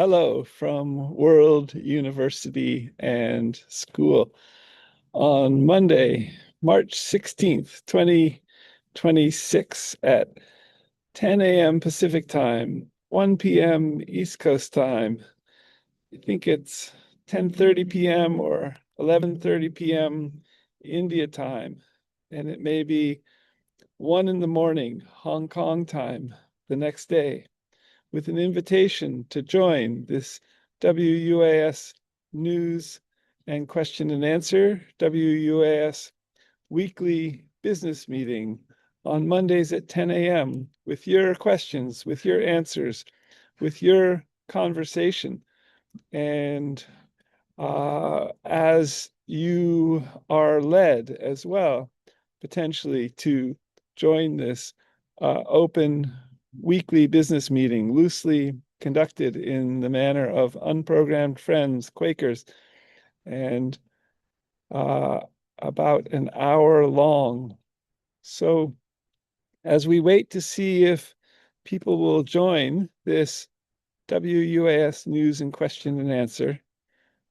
Hello from World University and School. On Monday, March 16th, 2026 at 10 a.m. Pacific Time, 1 p.m. East Coast Time. I think it's 10:30 p.m. or 11:30 p.m. India time, and it may be 1 in the morning Hong Kong time the next day, with an invitation to join this WUAS News and Question and Answer, WUAS weekly business meeting on Mondays at 10 a.m. with your questions, with your answers, with your conversation. And as you are led as well, potentially to join this open weekly business meeting, loosely conducted in the manner of unprogrammed friends, Quakers, and uh, about an hour long. So as we wait to see if people will join this WUAS News and Question and Answer,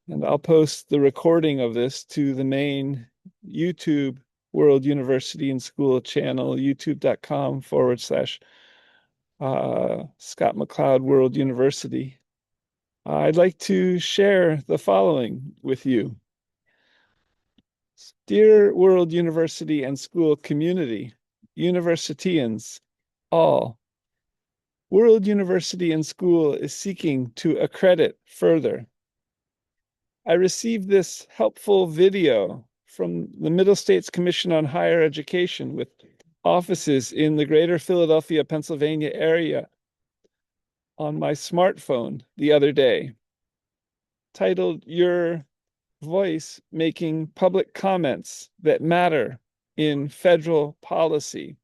and I'll post the recording of this to the main YouTube World University and School channel, youtube.com/Scott McLeod World University. I'd like to share the following with you. Dear World University and School community, Universitians, all, World University and School is seeking to accredit further. I received this helpful video from the Middle States Commission on Higher Education with offices in the greater Philadelphia, Pennsylvania area on my smartphone the other day, titled Your Voice Making Public Comments That Matter in Federal Policy,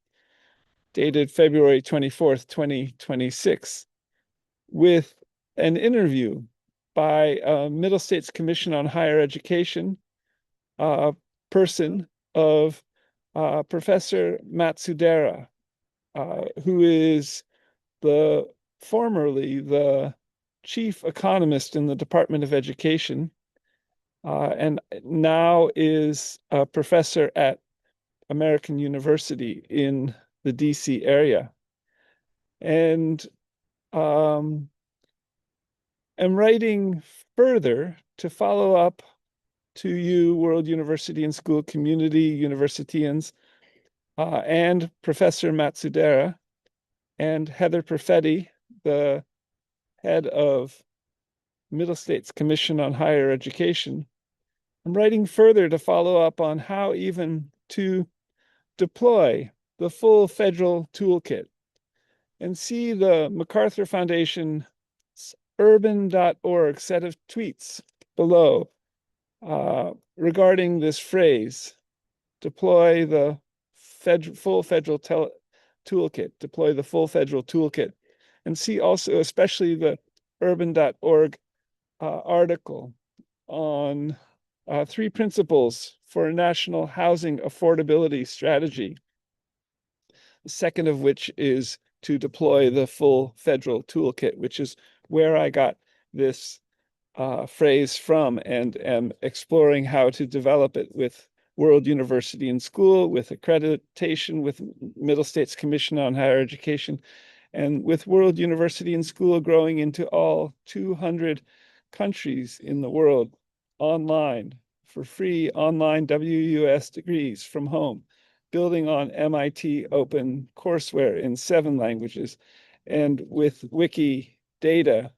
dated February 24th, 2026, with an interview by a Middle States Commission on Higher Education person of Professor Matsudera, who is formerly the chief economist in the Department of Education, and now is a professor at American University in the DC area. And am writing further to follow up to you, World University and School community, Universitians, and Professor Matsudera and Heather Perfetti, the head of Middle States Commission on Higher Education. I'm writing further to follow up on how even to deploy the full federal toolkit and see the MacArthur Foundation's urban.org set of tweets below regarding this phrase, deploy the full federal toolkit, deploy the full federal toolkit, and see also especially the urban.org article on 3 principles for a national housing affordability strategy, the second of which is to deploy the full federal toolkit, which is where I got this phrase from and am exploring how to develop it with World University and School, with accreditation, with Middle States Commission on Higher Education, and with World University and School growing into all 200 countries in the world online for free online WUS degrees from home, building on MIT open courseware in 7 languages, and with Wikidata,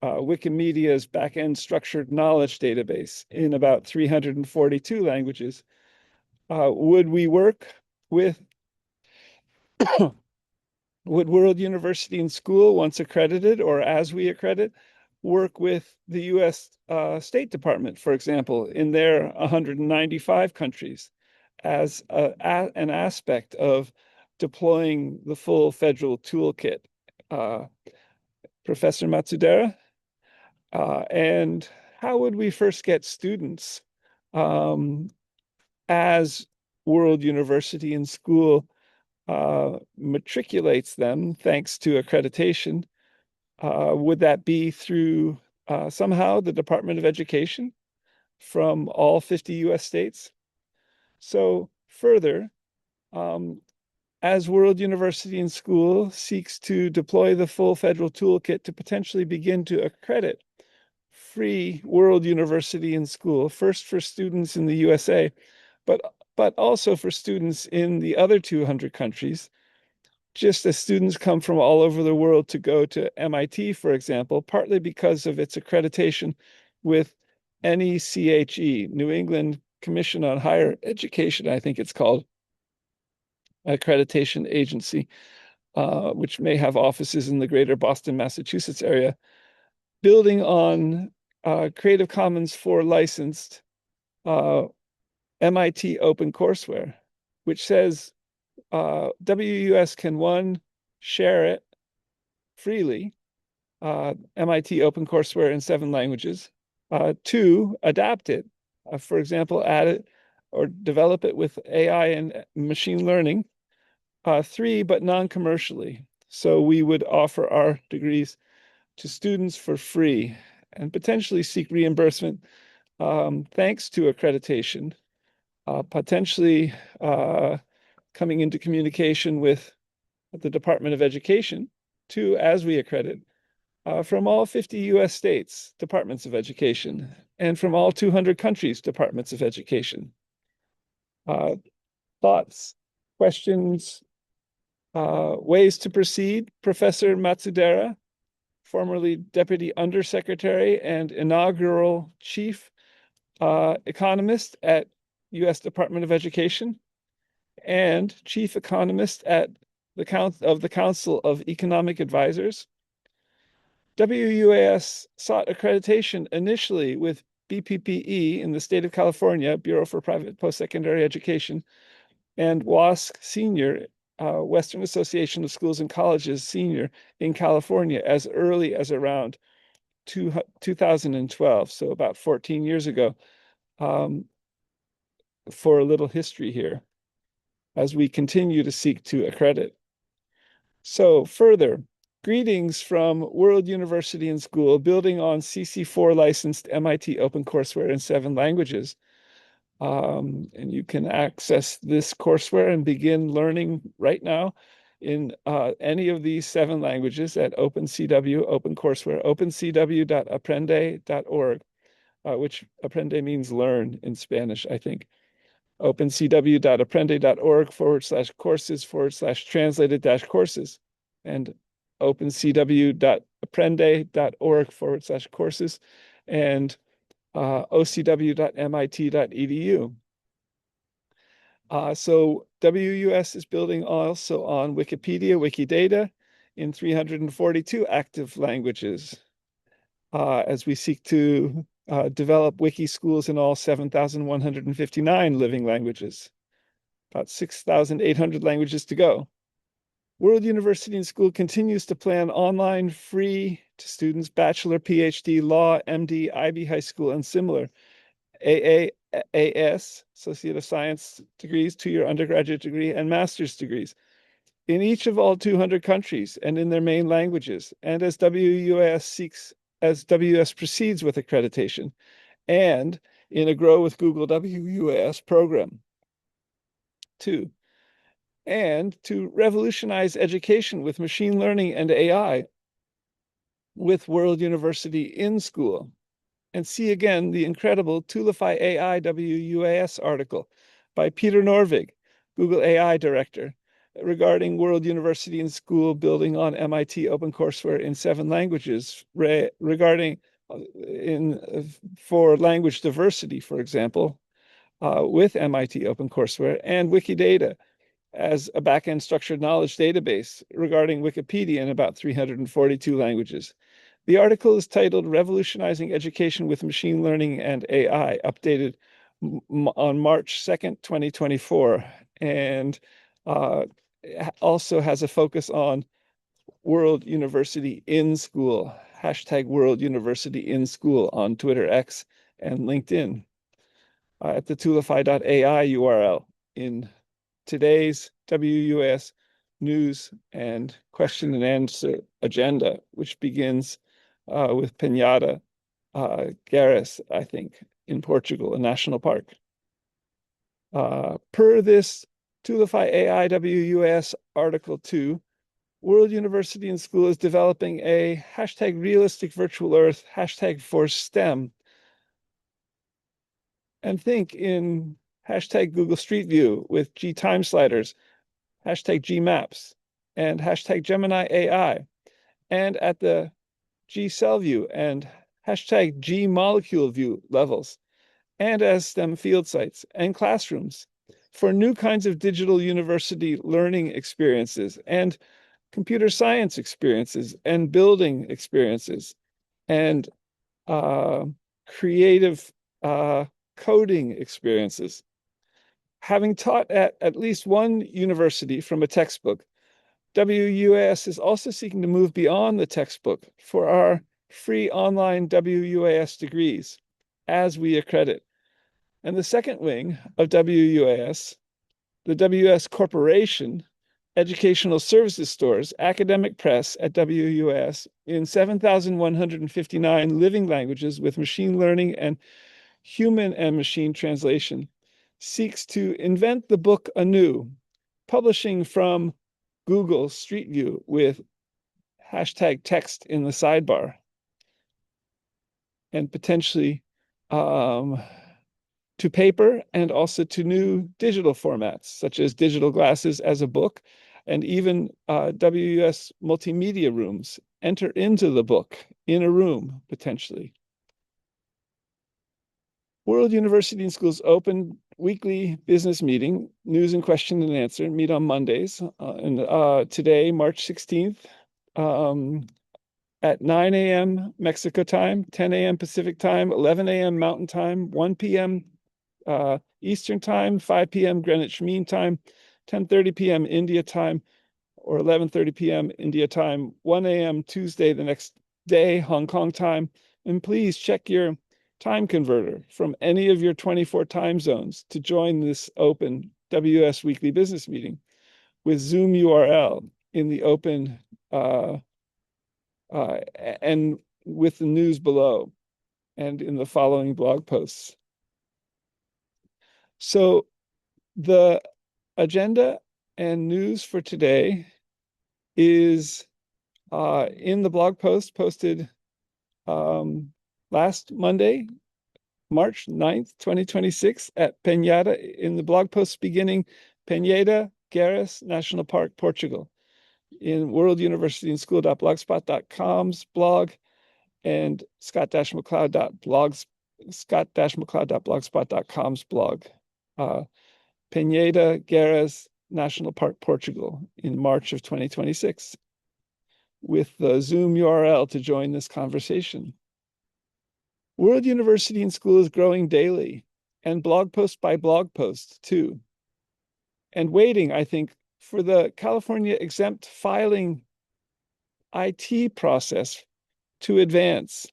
Wikimedia's back-end structured knowledge database in about 342 languages. Would we work with, would World University and School, once accredited or as we accredit, work with the US State Department, for example, in their 195 countries as an aspect of deploying the full federal toolkit? Professor Matsudera? And how would we first get students as World University and School matriculates them, thanks to accreditation, Would that be through somehow the Department of Education from all 50 US states? So further, as World University and School seeks to deploy the full federal toolkit to potentially begin to accredit free World University and School, first for students in the USA, but also for students in the other 200 countries, just as students come from all over the world to go to MIT, for example, partly because of its accreditation with NECHE, New England Commission on Higher Education, I think it's called, accreditation agency, which may have offices in the greater Boston, Massachusetts area, building on Creative Commons 4 licensed MIT OpenCourseWare, which says WUS can, one, share it freely, MIT OpenCourseWare in 7 languages, 2, adapt it, for example, add it or develop it with AI and machine learning, 3, but non-commercially. So we would offer our degrees to students for free and potentially seek reimbursement thanks to accreditation, potentially coming into communication with the Department of Education, too, as we accredit, from all 50 US states, departments of education, and from all 200 countries, departments of education. Thoughts, questions, ways to proceed? Professor Matsudera, formerly Deputy Undersecretary and inaugural Chief Economist at US Department of Education, and Chief Economist at the Council of Economic Advisors. WUAS sought accreditation initially with BPPE in the state of California, Bureau for Private Post-Secondary Education, and WASC Senior, Western Association of Schools and Colleges Senior in California, as early as around 2012, so about 14 years ago. For a little history here, as we continue to seek to accredit. So further, greetings from World University and School, building on CC4 licensed MIT OpenCourseWare in 7 languages. And you can access this courseware and begin learning right now in any of these 7 languages at OpenCW, OpenCourseWare, opencw.aprende.org, which aprende means learn in Spanish, I think. opencw.aprende.org/courses/translated-courses, and opencw.aprende.org/courses, and ocw.mit.edu. So WUS is building also on Wikipedia, Wikidata in 342 active languages, as we seek to develop wiki schools in all 7,159 living languages, about 6,800 languages to go. World University and School continues to plan online free to students bachelor, PhD, law, MD, IB high school, and similar AAS, Associate of Science degrees, 2-year undergraduate degree, and master's degrees in each of all 200 countries and in their main languages. And as WUS proceeds with accreditation, and in a Grow with Google WUS program. 2, and to revolutionize education with machine learning and AI with World University in School. And see again the incredible Toolify AI WUAS article by Peter Norvig, Google AI Director, regarding World University and School building on MIT OpenCourseWare in 7 languages, regarding for language diversity, for example, with MIT OpenCourseWare, and Wikidata as a backend structured knowledge database regarding Wikipedia in about 342 languages. The article is titled Revolutionizing Education with Machine Learning and AI, updated on March 2nd, 2024, and also has a focus on World University in School, hashtag World University in School on Twitter, X, and LinkedIn, at the toolify.ai URL in today's WUS news and question and answer agenda, which begins with Penhada Gerês, I think, in Portugal, a national park. Per this Tulify AIWUS Article 2, World University and School is developing a hashtag realistic virtual earth, hashtag for STEM. And think in hashtag Google Street View with G time sliders, hashtag G maps, and hashtag Gemini AI, and at the G cell view and hashtag G molecule view levels, and as STEM field sites and classrooms for new kinds of digital university learning experiences and computer science experiences and building experiences and creative coding experiences. Having taught at least one university from a textbook, WUAS is also seeking to move beyond the textbook for our free online WUAS degrees, as we accredit. And the second wing of WUAS, the WUS Corporation, educational services stores, academic press at WUAS in 7,159 living languages with machine learning and human and machine translation, seeks to invent the book anew, publishing from Google Street View with hashtag text in the sidebar, and potentially to paper and also to new digital formats, such as digital glasses as a book, and even WUS multimedia rooms enter into the book in a room, potentially. World University and School's open weekly business meeting, news and question and answer, meet on Mondays. And today, March 16th, at 9 a.m. Mexico time, 10 a.m. Pacific time, 11 a.m. Mountain time, 1 p.m. Eastern time, 5 p.m. Greenwich Mean Time, 10:30 p.m. India time, or 11:30 p.m. India time, 1 a.m. Tuesday the next day, Hong Kong time. And please check your time converter from any of your 24 time zones to join this open WS weekly business meeting with Zoom URL in the open and with the news below and in the following blog posts. So the agenda and news for today is in the blog post posted last Monday, March 9th, 2026 at Penhada, in the blog post beginning Penhada Gerês National Park, Portugal, in World University and School.blogspot.com's blog and scott-mccloud.blogspot.com's blog. Penhada Gerês National Park, Portugal, in March of 2026, with the Zoom URL to join this conversation. World University and School is growing daily, and blog post by blog post too. And waiting, I think, for the California exempt filing IT process to advance,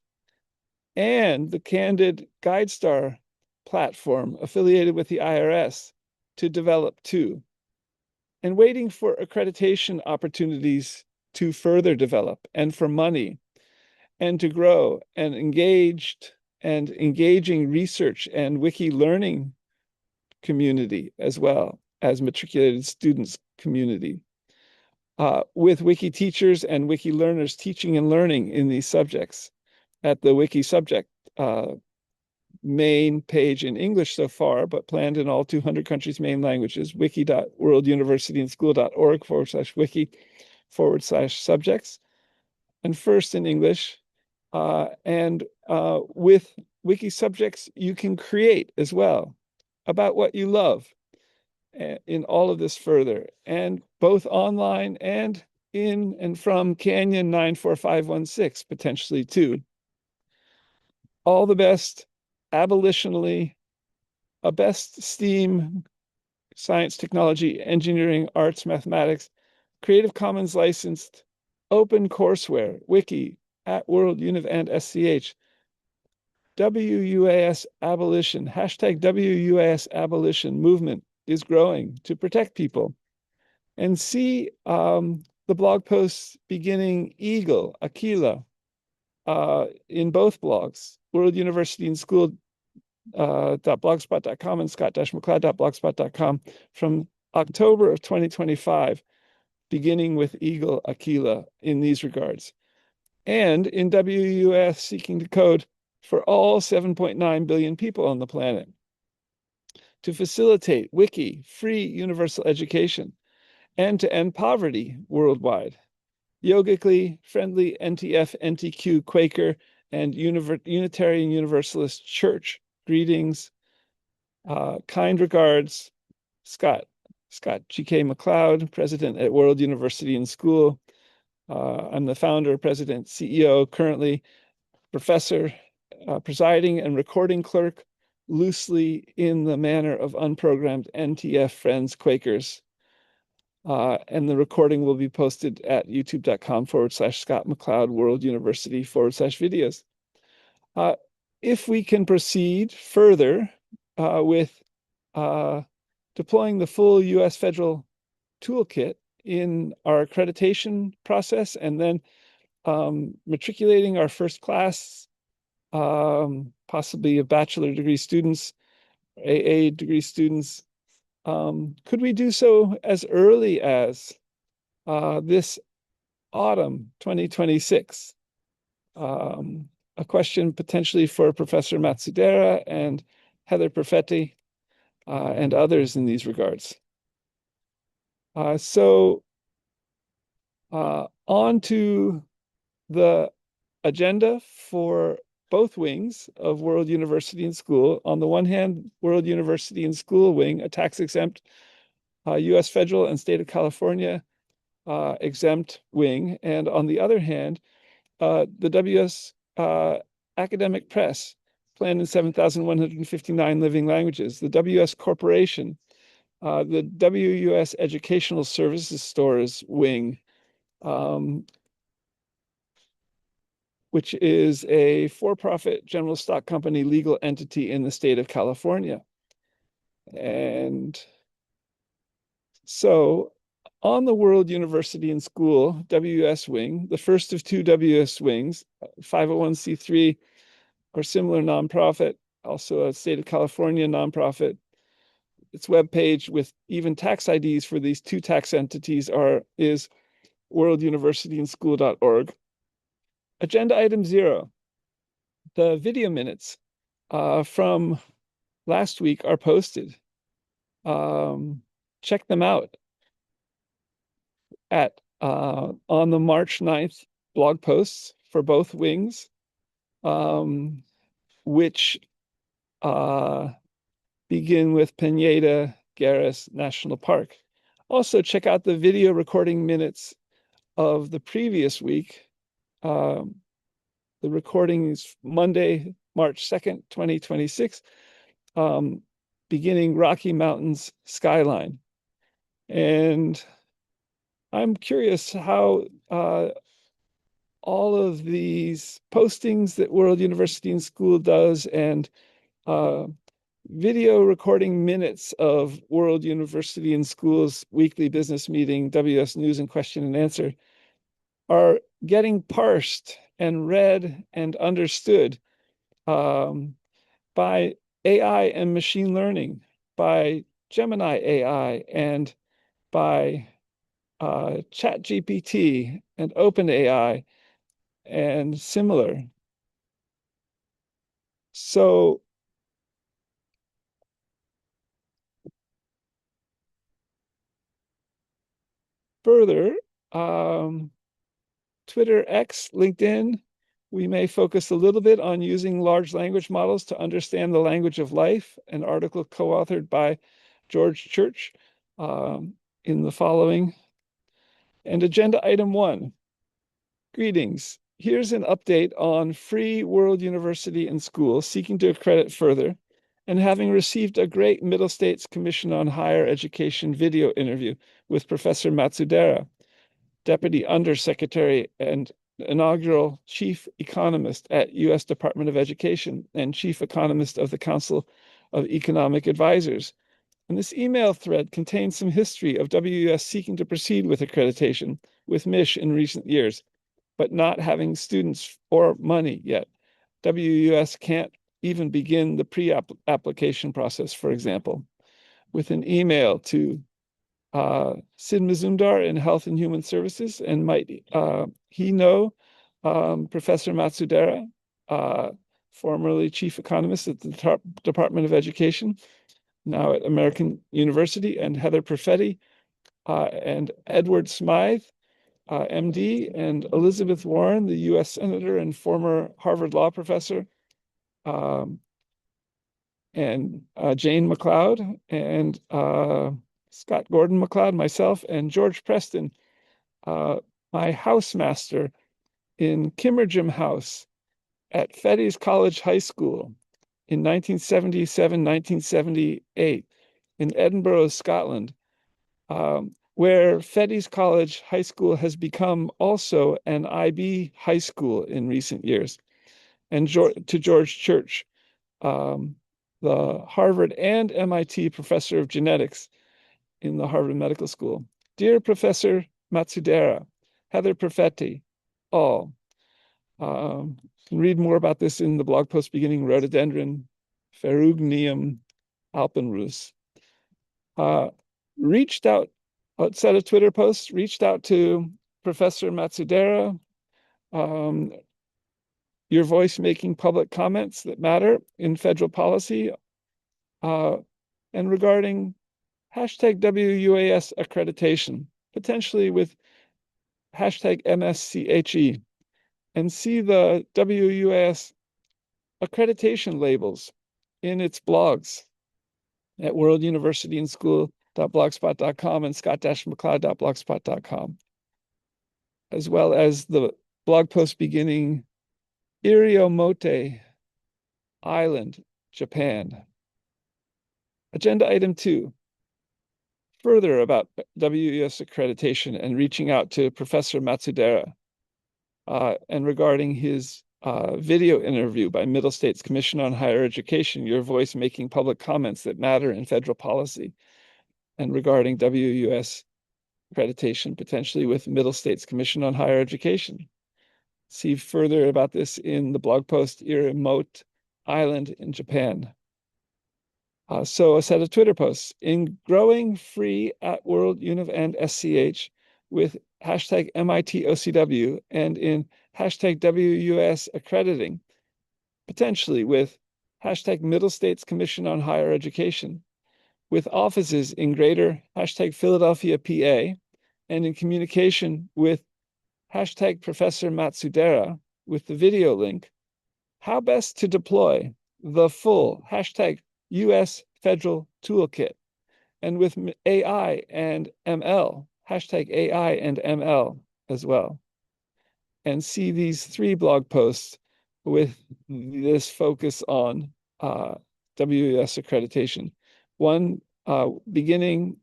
and the Candid GuideStar platform affiliated with the IRS to develop too, and waiting for accreditation opportunities to further develop, and for money, and to grow, and engaging research and wiki learning community, as well as matriculated students community, with wiki teachers and wiki learners teaching and learning in these subjects at the wiki subject main page in English so far, but planned in all 200 countries' main languages, wiki.worlduniversityandschool.org/wiki/subjects, and first in English. And with wiki subjects, you can create as well about what you love in all of this further, and both online and in and from Canyon 94516, potentially too. All the best, abolitionally, a best STEAM, science, technology, engineering, arts, mathematics, Creative Commons licensed, open courseware, wiki, at World Univ and SCH. WUAS abolition, hashtag WUAS abolition movement is growing to protect people and see the blog posts beginning Eagle, Aquila, in both blogs, World University and School .blogspot.com and scott-mccloud.blogspot.com from October of 2025, beginning with Eagle Aquila in these regards. And in WUS seeking to code for all 7.9 billion people on the planet to facilitate wiki, free universal education, and to end poverty worldwide. Yogically friendly NTF, NTQ, Quaker, and Unitarian Universalist Church. Greetings. Kind regards, Scott. Scott G.K. McCloud, president at World University and School. I'm the founder, president, CEO, currently professor, presiding and recording clerk, loosely in the manner of unprogrammed NTF friends, Quakers. And the recording will be posted at youtube.com/Scott McCloud World University /videos. If we can proceed further with deploying the full US federal toolkit in our accreditation process and then matriculating our first class, possibly a bachelor degree students, AA degree students, could we do so as early as this autumn 2026? A question potentially for Professor Matsudera and Heather Perfetti and others in these regards. So on to the agenda for both wings of World University and School. On the one hand, World University and School wing, a tax-exempt US federal and state of California exempt wing. And on the other hand, the WS Academic Press, planned in 7,159 living languages, the WS Corporation, the WUS Educational Services Stores wing, which is a for-profit general stock company legal entity in the state of California. And so on the World University and School WS wing, the first of two WS wings, 501c3 or similar nonprofit, also a state of California nonprofit. Its webpage with even tax IDs for these two tax entities is worlduniversityandschool.org. Agenda item 0, the video minutes from last week are posted. Check them out at on the March 9th blog posts for both wings, which begin with Pineda Garris National Park. Also, check out the video recording minutes of the previous week. The recording is Monday, March 2nd, 2026, beginning Rocky Mountains skyline. And I'm curious how all of these postings that World University and School does and video recording minutes of World University and School's weekly business meeting, WS News and Question and Answer, are getting parsed and read and understood by AI and machine learning, by Gemini AI and by ChatGPT and OpenAI and similar. So further, Twitter, X, LinkedIn, we may focus a little bit on using large language models to understand the language of life, an article co-authored by George Church in the following. And agenda item 1, greetings. Here's an update on Free World University and School seeking to accredit further and having received a great Middle States Commission on Higher Education video interview with Professor Matsudera, Deputy Undersecretary and inaugural Chief Economist at U.S. Department of Education and Chief Economist of the Council of Economic Advisors, And this email thread contains some history of WUS seeking to proceed with accreditation with MISH in recent years, but not having students or money yet. WUS can't even begin the pre-application process, for example, with an email to Sid Mazumdar in Health and Human Services, and might he know Professor Matsudera, formerly chief economist at the Department of Education, now at American University, and Heather Perfetti, and Edward Smythe, MD, and Elizabeth Warren, the US Senator and former Harvard Law professor, and Jane McLeod, and Scott Gordon McLeod, myself, and George Preston, my housemaster in Kimmergem House at Fettes College High School in 1977, 1978 in Edinburgh, Scotland, where Fettes College High School has become also an IB high school in recent years, and to George Church, the Harvard and MIT professor of genetics in the Harvard Medical School. Dear Professor Matsudera, Heather Perfetti, all. You can read more about this in the blog post beginning Rhododendron Ferruginum alpenrus. Reached out, set a Twitter post, reached out to Professor Matsudera, your voice making public comments that matter in federal policy, and regarding hashtag WUAS accreditation, potentially with hashtag MSCHE, and see the WUAS accreditation labels in its blogs at worlduniversityandschool.blogspot.com and scott-mccloud.blogspot.com, as well as the blog post beginning Iriomote Island, Japan. Agenda item 2, further about WUS accreditation and reaching out to Professor Matsudera, and regarding his video interview by Middle States Commission on Higher Education, your voice making public comments that matter in federal policy, and regarding WUS accreditation, potentially with Middle States Commission on Higher Education. See further about this in the blog post Iriomote Island in Japan. So a set of Twitter posts in growing free at World Univ and SCH with hashtag MITOCW and in hashtag WUS accrediting, potentially with hashtag Middle States Commission on Higher Education, with offices in greater hashtag Philadelphia, PA, and in communication with hashtag Professor Matsudera with the video link, how best to deploy the full hashtag US Federal Toolkit, and with AI and ML, hashtag AI and ML as well. And see these 3 blog posts with this focus on WUS accreditation. One beginning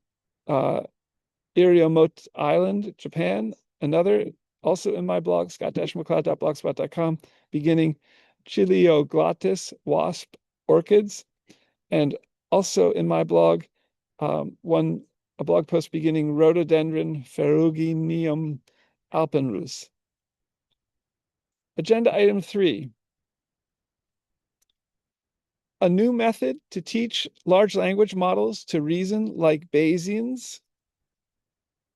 Iriomote Island, Japan. Another also in my blog, scott-mccloud.blogspot.com, beginning Chilioglottis wasp orchids. And also in my blog, a blog post beginning Rhododendron Ferruginum alpenrus. Agenda item 3, a new method to teach large language models to reason like Bayesians.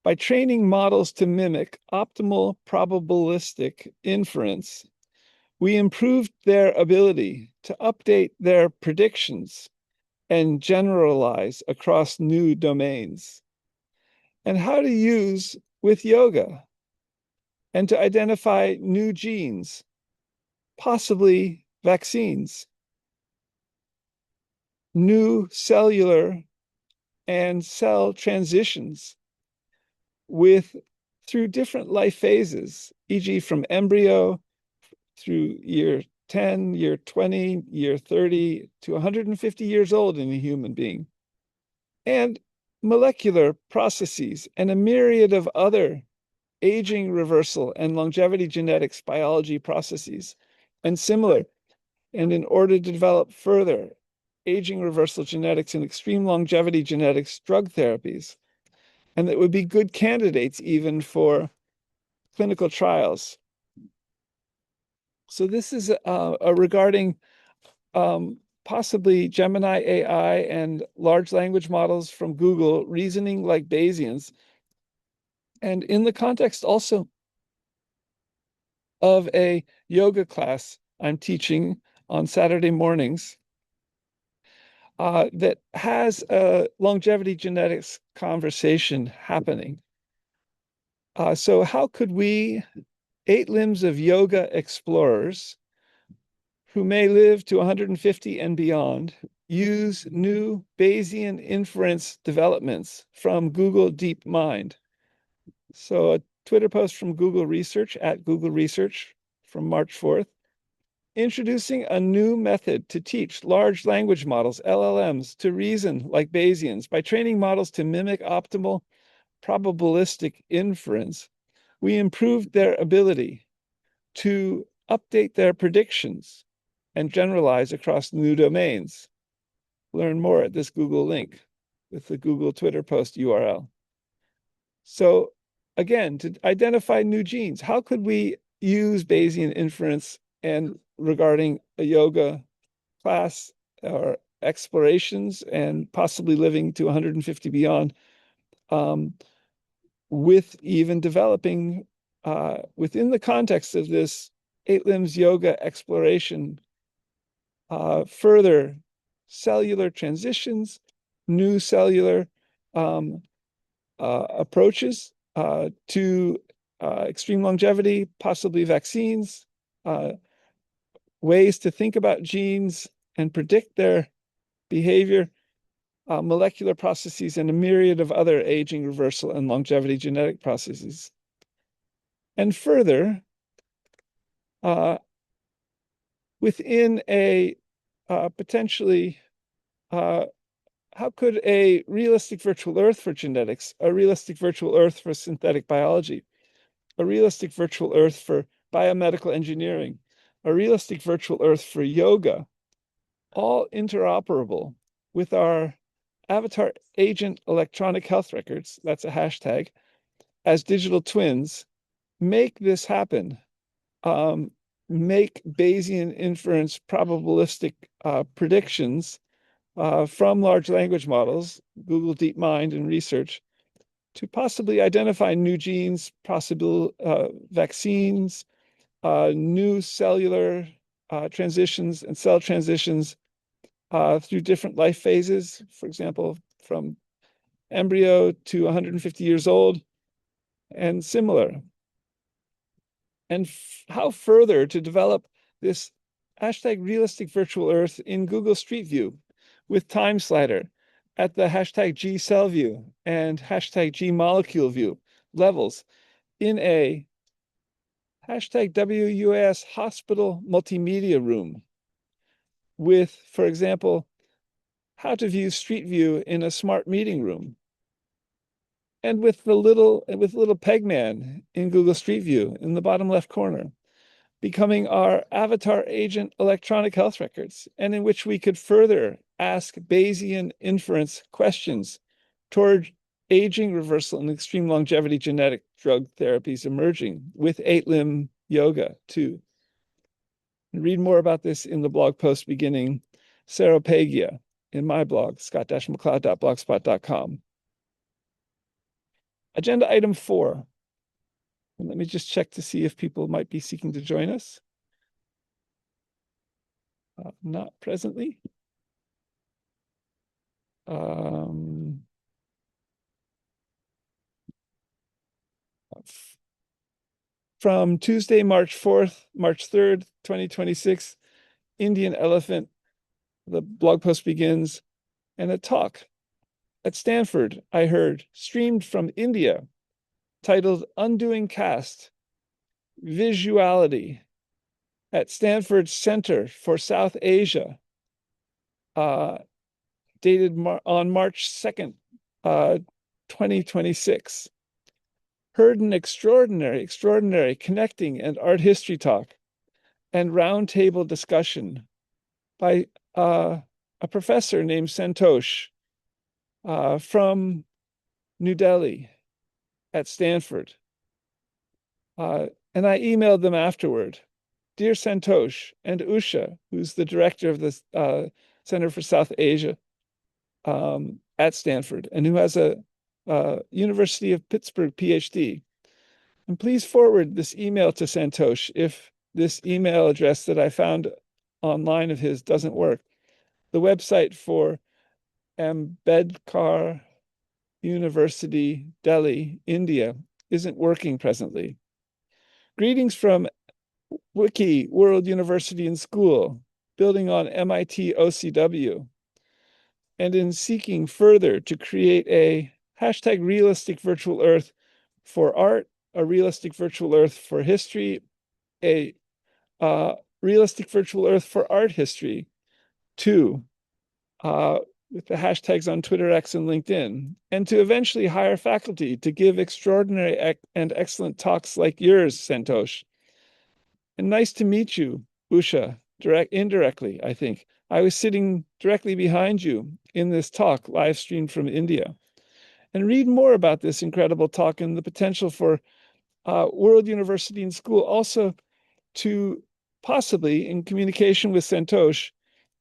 By training models to mimic optimal probabilistic inference, we improved their ability to update their predictions and generalize across new domains, and how to use with yoga, and to identify new genes, possibly vaccines, new cellular and cell transitions through different life phases, e.g. from embryo through year 10, year 20, year 30 to 150 years old in a human being, and molecular processes and a myriad of other aging reversal and longevity genetics biology processes and similar. And in order to develop further aging reversal genetics and extreme longevity genetics drug therapies, and that would be good candidates even for clinical trials. So this is regarding possibly Gemini AI and large language models from Google reasoning like Bayesians. And in the context also of a yoga class I'm teaching on Saturday mornings that has a longevity genetics conversation happening. So how could we, 8 limbs of yoga explorers who may live to 150 and beyond, use new Bayesian inference developments from Google DeepMind? So a Twitter post from Google Research at Google Research from March 4th, introducing a new method to teach large language models, LLMs, to reason like Bayesians by training models to mimic optimal probabilistic inference. We improved their ability to update their predictions and generalize across new domains. Learn more at this Google link with the Google Twitter post URL. So again, to identify new genes, how could we use Bayesian inference and regarding a yoga class or explorations and possibly living to 150 beyond, with even developing within the context of this 8 limbs yoga exploration, further cellular transitions, new cellular approaches to extreme longevity, possibly vaccines, ways to think about genes and predict their behavior, molecular processes, and a myriad of other aging, reversal, and longevity genetic processes. And further, within a potentially, how could a realistic virtual Earth for genetics, a realistic virtual Earth for synthetic biology, a realistic virtual Earth for biomedical engineering, a realistic virtual Earth for yoga, all interoperable with our avatar agent electronic health records, that's a hashtag, as digital twins, make this happen. Make Bayesian inference probabilistic predictions from large language models, Google DeepMind and research, to possibly identify new genes, possible vaccines, new cellular transitions and cell transitions through different life phases, for example, from embryo to 150 years old, and similar. And how further to develop this hashtag realistic virtual Earth in Google Street View with time slider at the hashtag G cell view and hashtag G molecule view levels in a hashtag WUAS hospital multimedia room with, for example, how to view Street View in a smart meeting room. And with little Pegman in Google Street View in the bottom left corner, becoming our avatar agent electronic health records, and in which we could further ask Bayesian inference questions toward aging, reversal, and extreme longevity genetic drug therapies emerging with 8-limb yoga too. And read more about this in the blog post beginning Seropegia in my blog, scott-mccloud.blogspot.com. Agenda item 4. And let me just check to see if people might be seeking to join us. Not presently. From Tuesday, March 4th, March 3rd, 2026, Indian elephant, the blog post begins, and a talk at Stanford, I heard, streamed from India, titled Undoing Caste, Visuality, at Stanford Center for South Asia, dated on March 2nd, 2026. Heard an extraordinary connecting and art history talk and roundtable discussion by a professor named Santosh from New Delhi at Stanford. And I emailed them afterward. Dear Santosh and Usha, who's the director of the Center for South Asia at Stanford, and who has a University of Pittsburgh PhD. And please forward this email to Santosh if this email address that I found online of his doesn't work. The website for Ambedkar University, Delhi, India, isn't working presently. Greetings from Wiki World University and School, building on MIT OCW, and in seeking further to create a hashtag realistic virtual earth for art, a realistic virtual earth for history, a realistic virtual earth for art history, too, with the hashtags on Twitter, X, and LinkedIn, and to eventually hire faculty to give extraordinary and excellent talks like yours, Santosh. And nice to meet you, Usha, indirectly, I think. I was sitting directly behind you in this talk, live streamed from India. And read more about this incredible talk and the potential for World University and School also to possibly, in communication with Santosh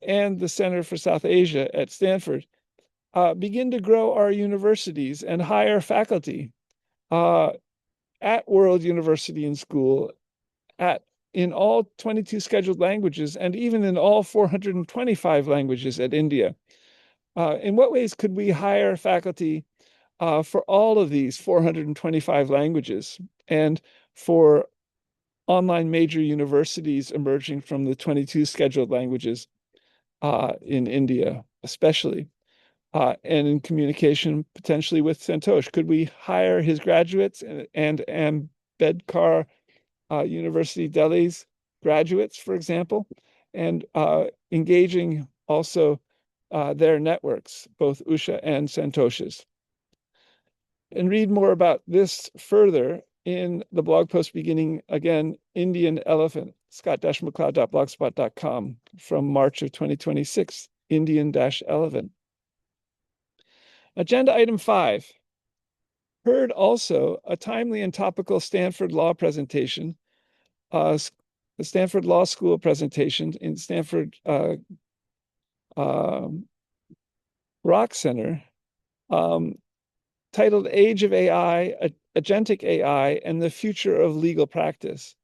and the Center for South Asia at Stanford, begin to grow our universities and hire faculty at World University and School in all 22 scheduled languages and even in all 425 languages at India. In what ways could we hire faculty for all of these 425 languages and for online major universities emerging from the 22 scheduled languages in India, especially, and in communication potentially with Santosh? Could we hire his graduates and Ambedkar University Delhi's graduates, for example, and engaging also their networks, both Usha and Santosh's? And read more about this further in the blog post beginning, again, Indian Elephant, scott-mccloud.blogspot.com from March of 2026, Indian-Elephant. Agenda item 5. Heard also a timely and topical Stanford Law presentation, the Stanford Law School presentation in Stanford Rock Center, titled Age of AI, Agentic AI, and the Future of Legal Practice.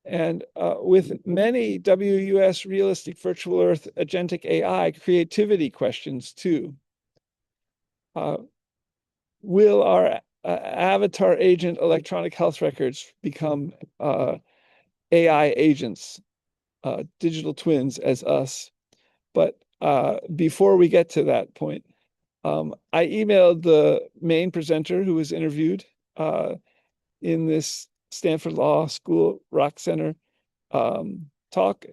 And with many WUS Realistic Virtual Earth Agentic AI creativity questions too. Will our avatar agent electronic health records become AI agents, digital twins as us? But before we get to that point, I emailed the main presenter who was interviewed in this Stanford Law School Rock Center talk,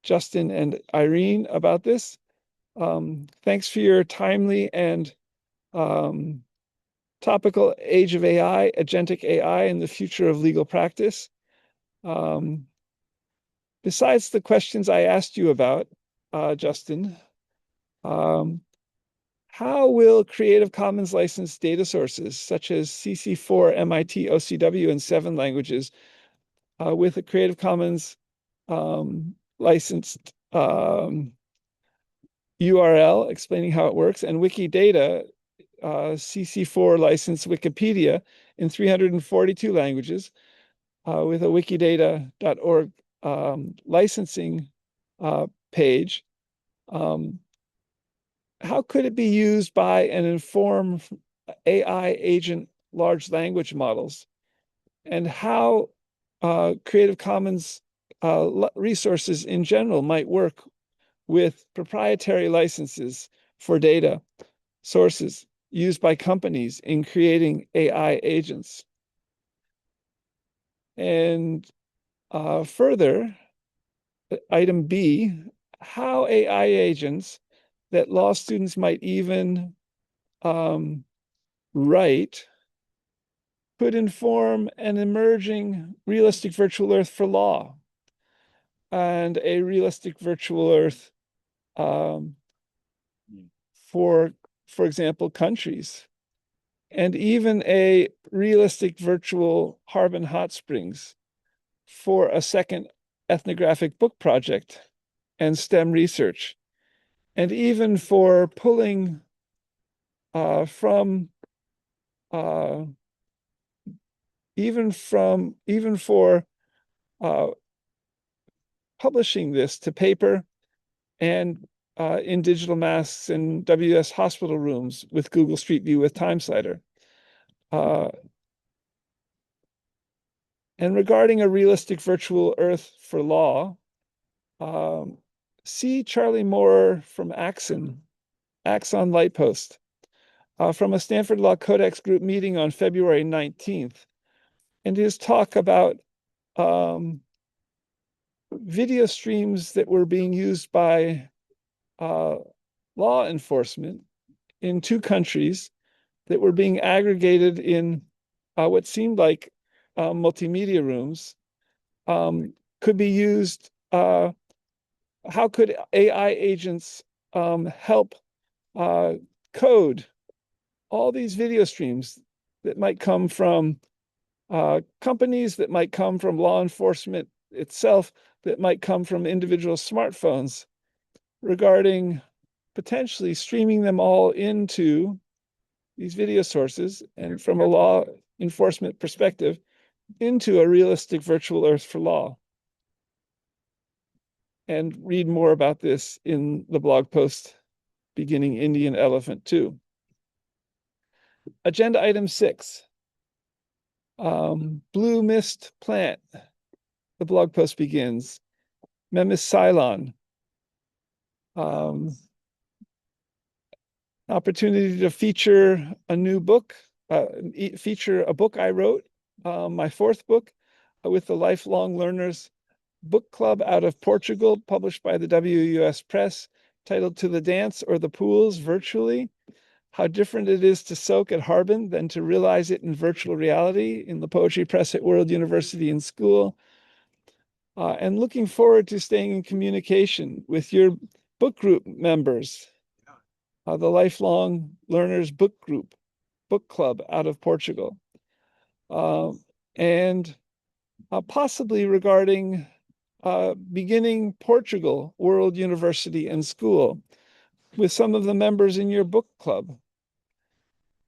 Justin and Irene, about this. Thanks for your timely and topical Age of AI, Agentic AI, and the Future of Legal Practice. Besides the questions I asked you about, Justin, how will Creative Commons licensed data sources such as CC4, MIT, OCW, and 7 languages with a Creative Commons licensed URL explaining how it works, and Wikidata CC4 licensed Wikipedia in 342 languages with a wikidata.org licensing page, how could it be used by and inform AI agent large language models? And how Creative Commons resources in general might work with proprietary licenses for data sources used by companies in creating AI agents. And further, item B, how AI agents that law students might even write could inform an emerging realistic virtual earth for law and a realistic virtual earth for example, countries, and even a realistic virtual Harbin hot springs for a second ethnographic book project and STEM research, and even for pulling even for publishing this to paper and in digital masks and WS hospital rooms with Google Street View with TimeSlider. And regarding a realistic virtual Earth for law, see Charlie Moore from Axon Lightpost, from a Stanford Law Codex group meeting on February 19th, and his talk about video streams that were being used by law enforcement in 2 countries that were being aggregated in what seemed like multimedia rooms, could be used. How could AI agents help code all these video streams that might come from companies, that might come from law enforcement itself, that might come from individual smartphones, regarding potentially streaming them all into these video sources, and from a law enforcement perspective, into a realistic virtual Earth for law. And read more about this in the blog post beginning Indian Elephant 2. Agenda item 6, blue mist plant. The blog post begins, Memis Ceylon. Opportunity to feature a new book, feature a book I wrote, my 4th book, with the Lifelong Learners Book Club out of Portugal, published by the WUS Press, titled To the Dance or the Pools Virtually, How Different It Is to Soak at Harbin Than to Realize It in Virtual Reality, in the Poetry Press at World University and School. And looking forward to staying in communication with your book group members, the Lifelong Learners Book Club out of Portugal, and possibly regarding beginning Portugal World University and School with some of the members in your book club.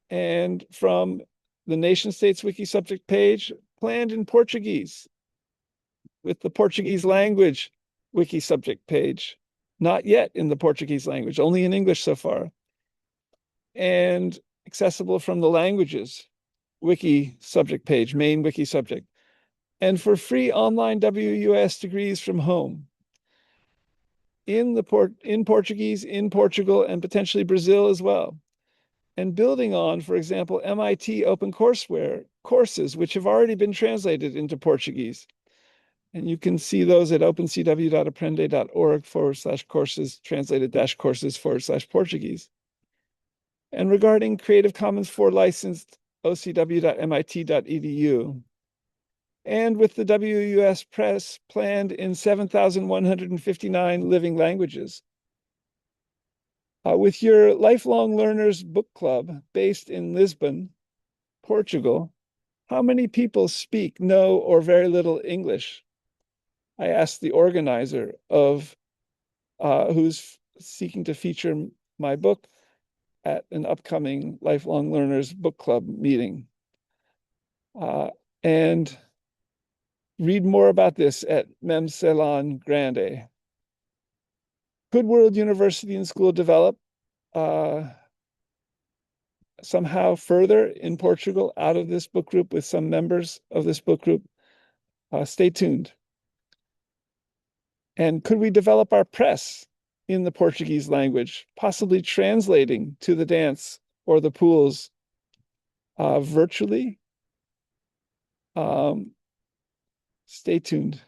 And from the Nation States Wiki subject page, planned in Portuguese, with the Portuguese language wiki subject page, not yet in the Portuguese language, only in English so far, and accessible from the languages wiki subject page, main wiki subject, and for free online WUS degrees from home in Portuguese, in Portugal, and potentially Brazil as well. And building on, for example, MIT OpenCourseWare courses, which have already been translated into Portuguese. And you can see those at opencw.aprende.org/courses, translated-courses/Portuguese. And regarding Creative Commons 4 licensed, ocw.mit.edu. And with the WUS Press planned in 7,159 living languages. With your Lifelong Learners Book Club based in Lisbon, Portugal, how many people speak no or very little English? I asked the organizer of who's seeking to feature my book at an upcoming Lifelong Learners Book Club meeting. And read more about this at Mem Ceylon Grande. Could World University and School develop somehow further in Portugal out of this book group with some members of this book group? Stay tuned. And could we develop our press in the Portuguese language, possibly translating To the Dance or the Pools virtually? Stay tuned.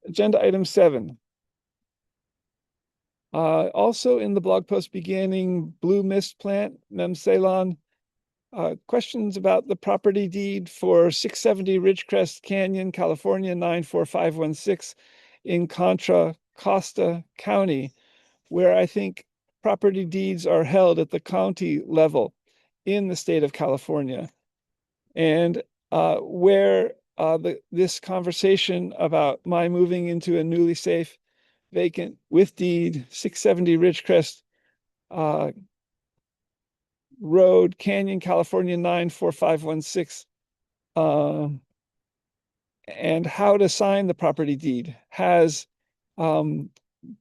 Agenda item 7. Also in the blog post beginning Blue Mist Plant, Mem Ceylon, questions about the property deed for 670 Ridgecrest Canyon, California, 94516 in Contra Costa County where I think property deeds are held at the county level in the state of California, and where this conversation about my moving into a newly safe, vacant, with deed, 670 Ridgecrest Road, Canyon, California, 94516, and how to sign the property deed has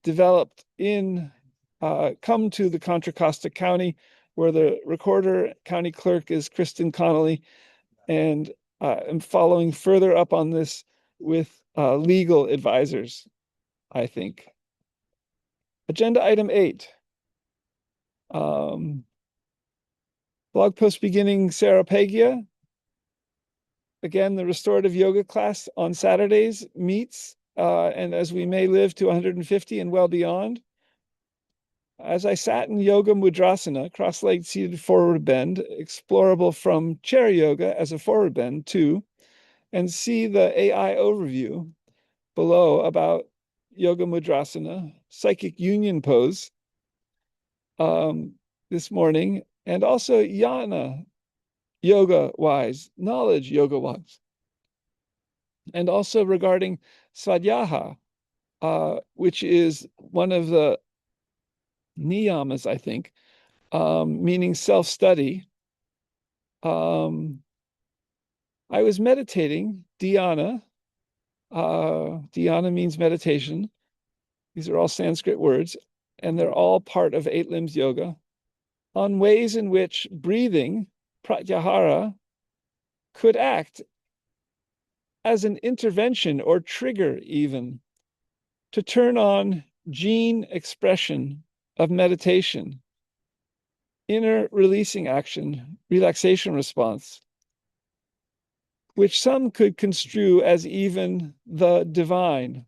developed come to the Contra Costa County, where the recorder county clerk is Kristen Connolly, and I'm following further up on this with legal advisors, I think. Agenda item 8. Blog post beginning Sarapegia. Again, the restorative yoga class on Saturdays meets, and as we may live to 150 and well beyond. As I sat in yoga mudrasana, cross-legged seated forward bend, explorable from chair yoga as a forward bend too, and see the AI overview below about yoga mudrasana, psychic union pose this morning, and also yana yoga-wise, knowledge yoga-wise, and also regarding svadhyaya, which is one of the niyamas, I think, meaning self-study. I was meditating, dhyana. Dhyana means meditation. These are all Sanskrit words, and they're all part of 8 limbs yoga, on ways in which breathing, pratyahara, could act as an intervention or trigger even to turn on gene expression of meditation, inner releasing action, relaxation response, which some could construe as even the divine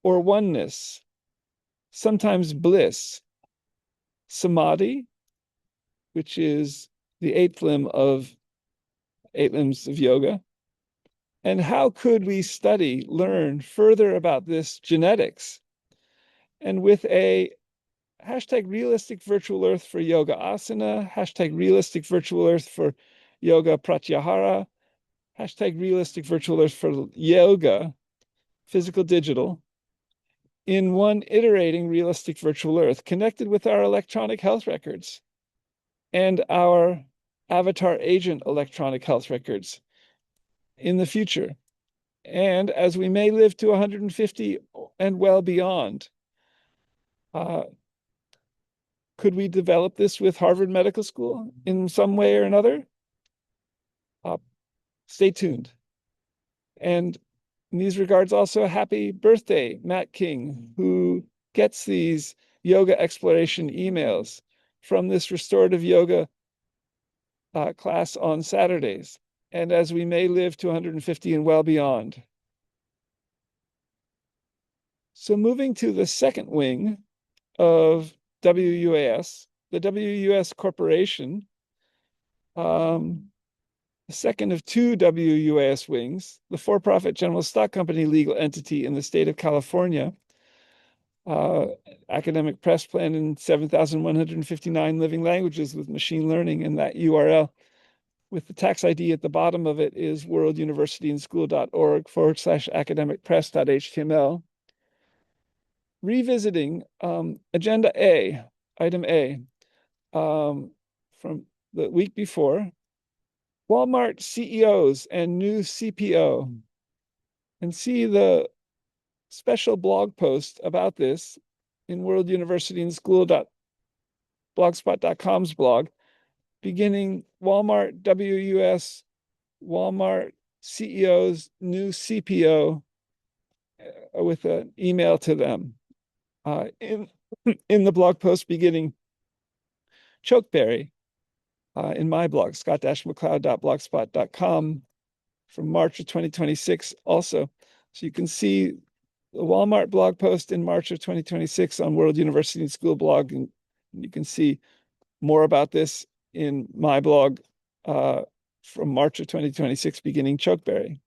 or oneness, sometimes bliss, samadhi, which is the 8th limb of 8 limbs of yoga. And how could we learn further about this genetics? And with a hashtag realistic virtual earth for yoga asana, hashtag realistic virtual earth for yoga pratyahara, hashtag realistic virtual earth for yoga, physical digital, in one iterating realistic virtual earth connected with our electronic health records and our avatar agent electronic health records in the future. And as we may live to 150 and well beyond, could we develop this with Harvard Medical School in some way or another? Stay tuned. And in these regards, also a happy birthday, Matt King, who gets these yoga exploration emails from this restorative yoga class on Saturdays. And as we may live to 150 and well beyond. So moving to the second wing of WUAS, the WUS Corporation, the second of 2 WUAS wings, the for-profit general stock company legal entity in the state of California, academic press plan in 7,159 living languages with machine learning, and that URL with the tax ID at the bottom of it is worlduniversityandschool.org/academicpress.html. Revisiting Agenda A, item A, from the week before, Walmart CEOs and new CPO, and see the special blog post about this in worlduniversityandschool.blogspot.com's blog, beginning Walmart WUS, Walmart CEOs, new CPO, with an email to them. In the blog post beginning Chokeberry, in my blog, scott-mccloud.blogspot.com, from March of 2026 also. So you can see the Walmart blog post in March of 2026 on World University and School blog, and you can see more about this in my blog from March of 2026, beginning Chokeberry.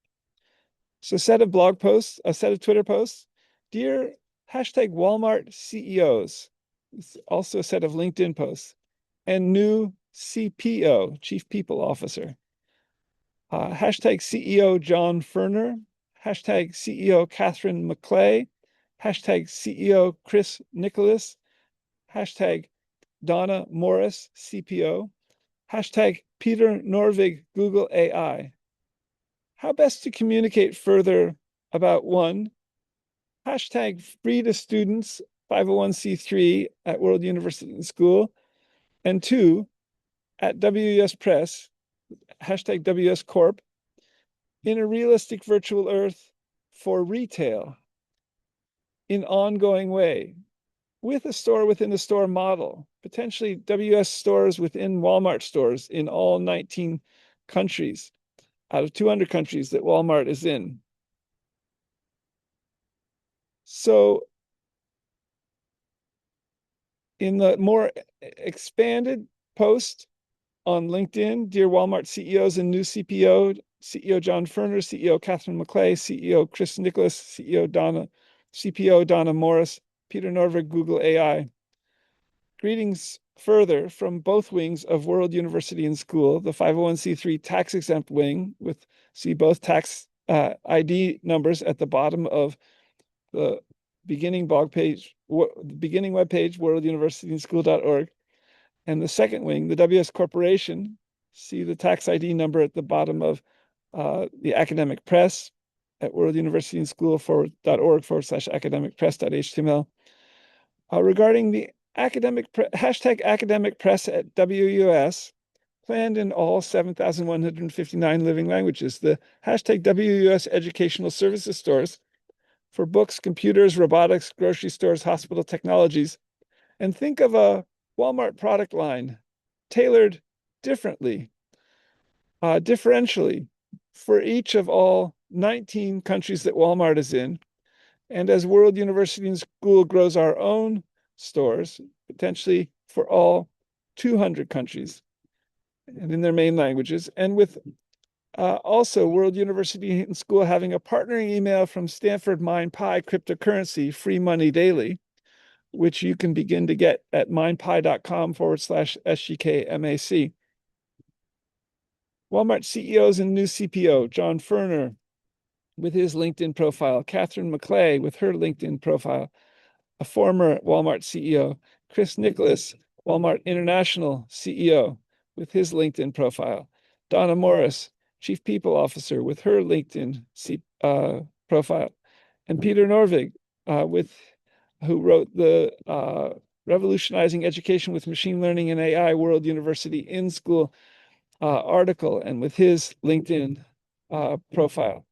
So a set of Twitter posts. Dear hashtag Walmart CEOs, it's also a set of LinkedIn posts, and new CPO, Chief People Officer. Hashtag CEO John Furner, hashtag CEO Catherine McClay, hashtag CEO Chris Nicholas, hashtag Donna Morris, CPO, hashtag Peter Norvig, Google AI. How best to communicate further about one, hashtag free to students 501c3 at World University and School, and two, at WUS Press, hashtag WS Corp, in a realistic virtual earth for retail in ongoing way, with a store within a store model, potentially WS stores within Walmart stores in all 19 countries out of 200 countries that Walmart is in. So in the more expanded post on LinkedIn, dear Walmart CEOs and new CPO, CEO John Furner, CEO Catherine McClay, CEO Chris Nicholas, CPO Donna Morris, Peter Norvig, Google AI. Greetings further from both wings of World University and School, the 501c3 tax-exempt wing, with see both tax ID numbers at the bottom of the beginning blog page, beginning webpage, worlduniversityandschool.org. And the second wing, the WS Corporation, see the tax ID number at the bottom of the academic press at worlduniversityandschool.org/academicpress.html. Regarding the hashtag academic press at WUS, planned in all 7,159 living languages, the hashtag WUS educational services stores for books, computers, robotics, grocery stores, hospital technologies, and think of a Walmart product line tailored differently, differentially for each of all 19 countries that Walmart is in. And as World University and School grows our own stores, potentially for all 200 countries and in their main languages, and with also World University and School having a partnering email from Stanford MindPi Cryptocurrency, Free Money Daily, which you can begin to get at mindpi.com/SGKMAC. Walmart CEOs and new CPO, John Furner with his LinkedIn profile, Catherine McClay with her LinkedIn profile, a former Walmart CEO, Chris Nicholas, Walmart International CEO with his LinkedIn profile, Donna Morris, Chief People Officer with her LinkedIn profile, and Peter Norvig who wrote the Revolutionizing Education with Machine Learning and AI World University in School article, and with his LinkedIn profile,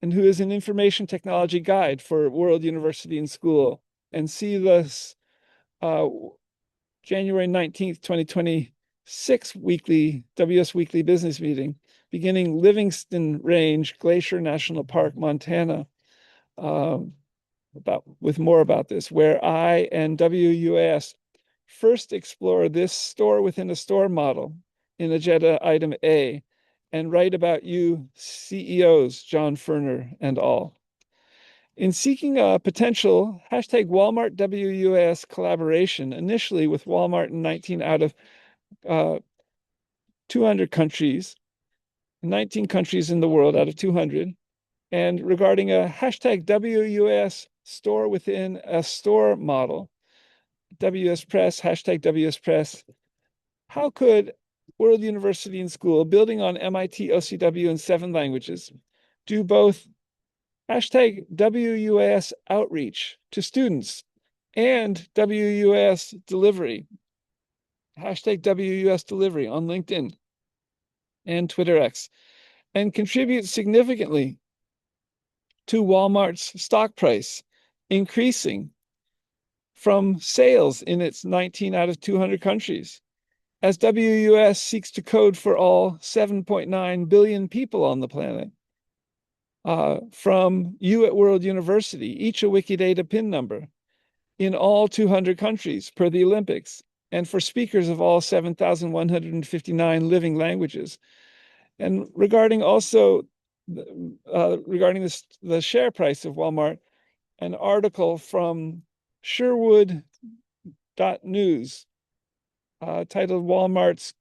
and who is an information technology guide for World University and School. And see this January 19th, 2026 weekly WS Weekly Business Meeting, beginning Livingston Range, Glacier National Park, Montana, with more about this, where I and WUAS first explore this store within a store model in Agenda Item A, and write about you CEOs, John Furner and all. In seeking a potential hashtag Walmart WUAS collaboration, initially with Walmart in 19 out of 200 countries, 19 countries in the world out of 200, and regarding a hashtag WUAS store within a store model, WS Press, hashtag WS Press, how could World University and School, building on MIT OCW in 7 languages, do both hashtag WUAS outreach to students and WUAS delivery, hashtag WUAS delivery on LinkedIn and Twitter X, and contribute significantly to Walmart's stock price increasing from sales in its 19 out of 200 countries, as WUS seeks to code for all 7.9 billion people on the planet. From you at World University, each a Wikidata PIN number in all 200 countries per the Olympics, and for speakers of all 7,159 living languages. And regarding also, regarding the share price of Walmart, an article from Sherwood.news titled Walmart's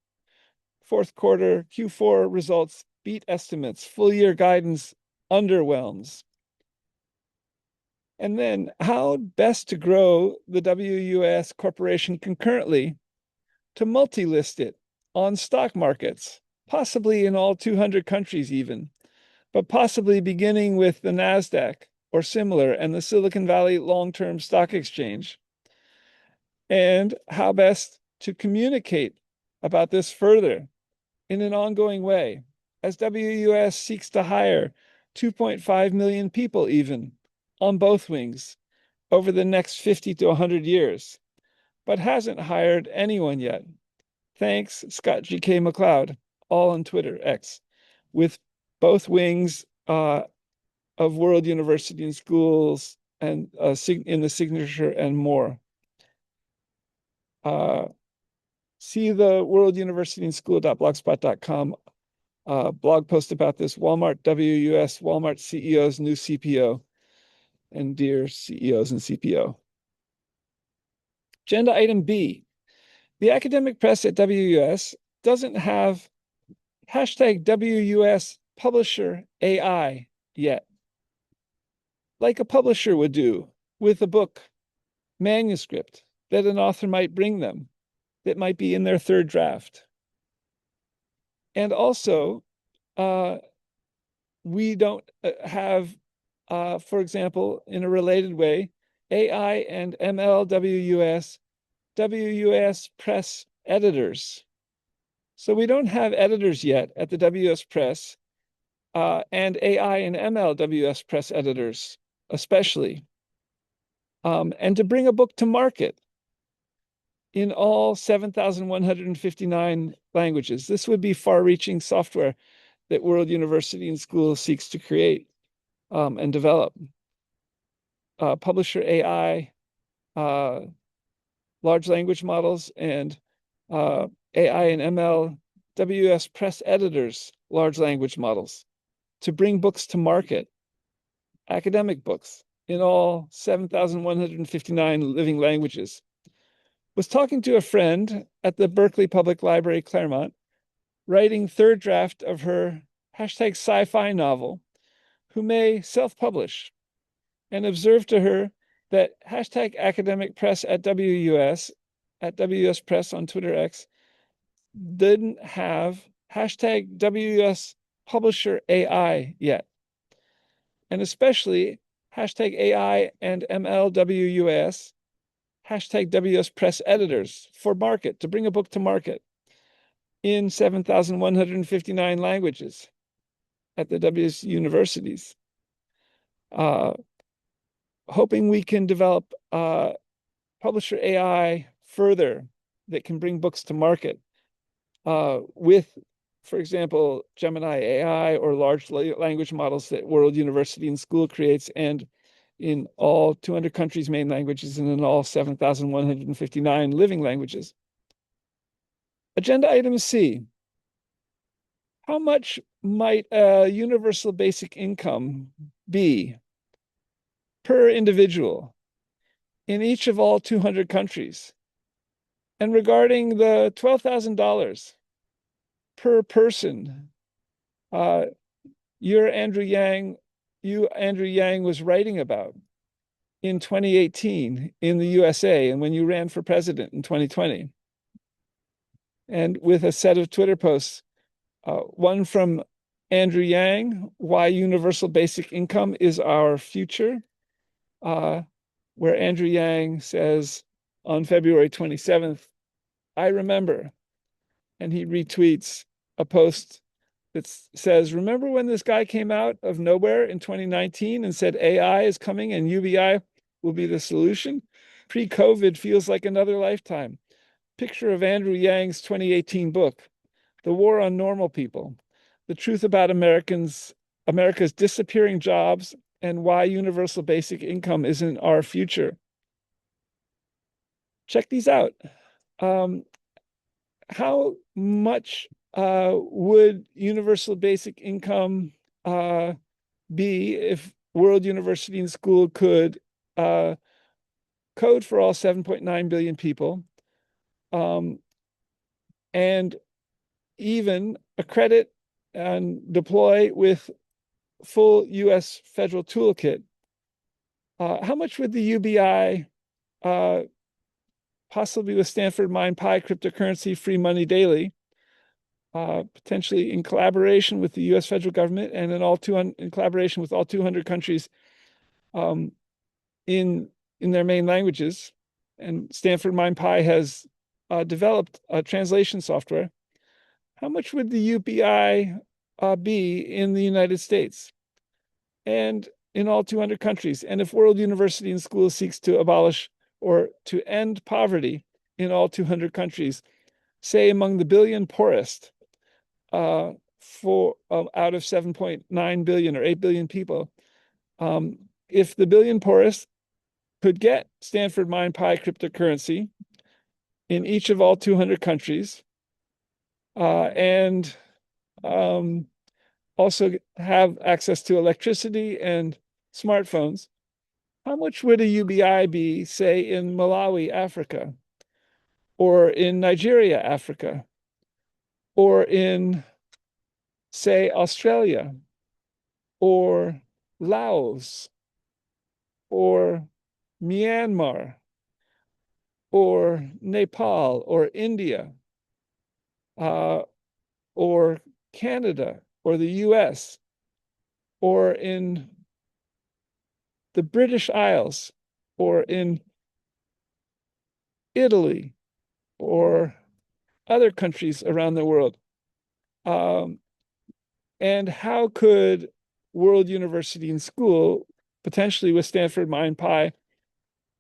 fourth quarter Q4 results beat estimates, full year guidance underwhelms. And then how best to grow the WUS corporation concurrently to multi-list it on stock markets, possibly in all 200 countries even, but possibly beginning with the NASDAQ or similar and the Silicon Valley Long-Term Stock Exchange. And how best to communicate about this further in an ongoing way as WUS seeks to hire 2.5 million people even on both wings over the next 50 to 100 years, but hasn't hired anyone yet. Thanks, Scott G.K. McLeod, all on Twitter, X, with both wings of World University and Schools and in the signature and more. See the World University and School.blogspot.com blog post about this. Walmart WUS, Walmart CEO's new CPO, and dear CEOs and CPO. Agenda item B. The academic press at WUS doesn't have hashtag WUS publisher AI yet, like a publisher would do with a book manuscript that an author might bring them that might be in their third draft. And also, we don't have, for example, in a related way, AI and ML WUS press editors. So we don't have editors yet at the WS Press, and AI and ML WS Press editors, especially. And to bring a book to market in all 7,159 languages. This would be far-reaching software that World University and School seeks to create and develop. Publisher AI, large language models, and AI and ML WS Press editors, large language models, to bring books to market, academic books, in all 7,159 living languages. Was talking to a friend at the Berkeley Public Library, Claremont, writing third draft of her hashtag sci-fi novel, who may self-publish, and observed to her that hashtag academic press at WUS Press on Twitter X, didn't have hashtag WUS publisher AI yet. And especially hashtag AI and MLWUS, hashtag WS Press editors for market, to bring a book to market in 7,159 languages at the WS universities. Hoping we can develop publisher AI further that can bring books to market with, for example, Gemini AI or large language models that World University and School creates, and in all 200 countries' main languages and in all 7,159 living languages. Agenda item C. How much might a universal basic income be per individual in each of all 200 countries? And regarding the $12,000 per person, Andrew Yang was writing about in 2018 in the USA, and when you ran for president in 2020. And with a set of Twitter posts, one from Andrew Yang, Why Universal Basic Income is Our Future, where Andrew Yang says on February 27th, I remember, and he retweets a post that says, remember when this guy came out of nowhere in 2019 and said AI is coming and UBI will be the solution? Pre-COVID feels like another lifetime. Picture of Andrew Yang's 2018 book, The War on Normal People, The Truth About America's Disappearing Jobs and Why Universal Basic Income Isn't Our Future. Check these out. How much would universal basic income be if World University and School could code for all 7.9 billion people, and even accredit and deploy with full US federal toolkit, how much would the UBI, possibly with Stanford MinePi cryptocurrency free money daily, potentially in collaboration with the US federal government and in collaboration with all 200 countries, in their main languages, and Stanford MinePi has developed a translation software, how much would the UBI be in the United States and in all 200 countries? And if World University and School seeks to abolish or to end poverty in all 200 countries, say among the billion poorest, out of 7.9 billion or 8 billion people, if the billion poorest could get Stanford MinePi cryptocurrency in each of all 200 countries, and also have access to electricity and smartphones, how much would a UBI be, say, in Malawi, Africa, or in Nigeria, Africa, or in, say, Australia, or Laos, or Myanmar, or Nepal, or India, or Canada, or the US, or in the British Isles, or in Italy, or other countries around the world? And how could World University and School, potentially with Stanford MinePi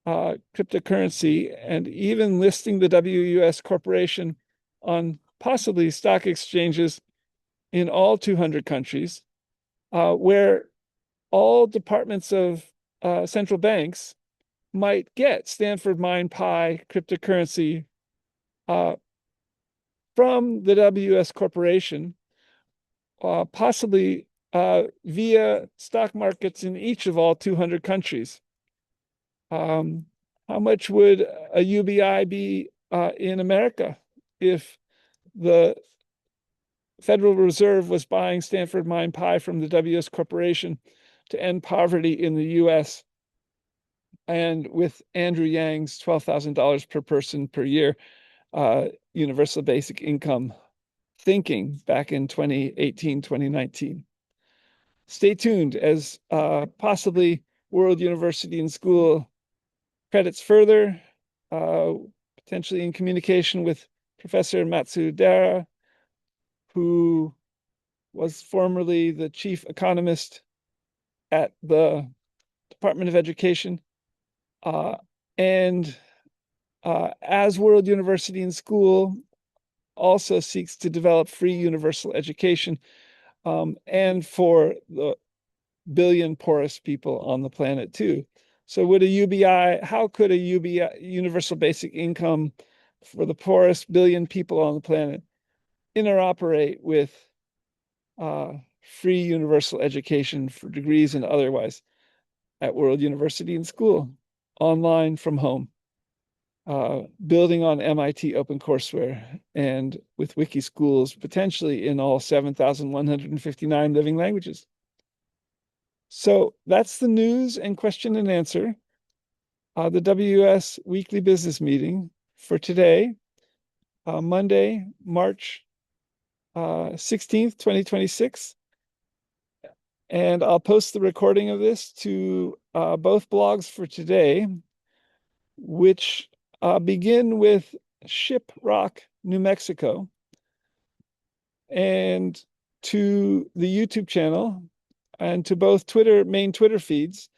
cryptocurrency, and even listing the WUS corporation on possibly stock exchanges in all 200 countries, where all departments of central banks might get Stanford MinePi cryptocurrency from the WS corporation, possibly via stock markets in each of all 200 countries. How much would a UBI be in America if the Federal Reserve was buying Stanford MinePi from the WS corporation to end poverty in the US? And with Andrew Yang's $12,000 per person per year universal basic income thinking back in 2018, 2019. Stay tuned as possibly World University and School credits further, potentially in communication with Professor Matsudaira, who was formerly the chief economist at the Department of Education. And as World University and School also seeks to develop free universal education, and for the billion poorest people on the planet too. So would a UBI, how could a UBI, universal basic income for the poorest billion people on the planet, interoperate with free universal education for degrees and otherwise at World University and School, online from home, building on MIT OpenCourseWare and with Wiki Schools, potentially in all 7,159 living languages. So that's the news and question and answer. The WS weekly business meeting for today, Monday, March 16th, 2026. And I'll post the recording of this to both blogs for today, which begin with Shiprock, New Mexico, and to the YouTube channel, and to both main Twitter feeds,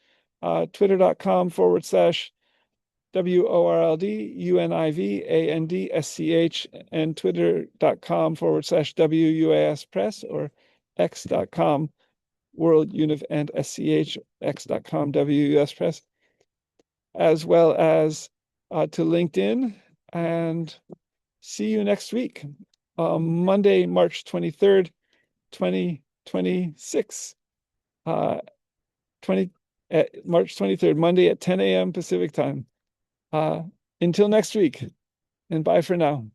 twitter.com/WORLDUNIVANDSCH and twitter.com/WUAS Press, or x.com World Univ and SCH, x.com WUS Press, as well as to LinkedIn. And see you next week, Monday, March 23rd, 2026. 20 at March 23rd, Monday at 10 a.m. Pacific time. Until next week, and bye for now.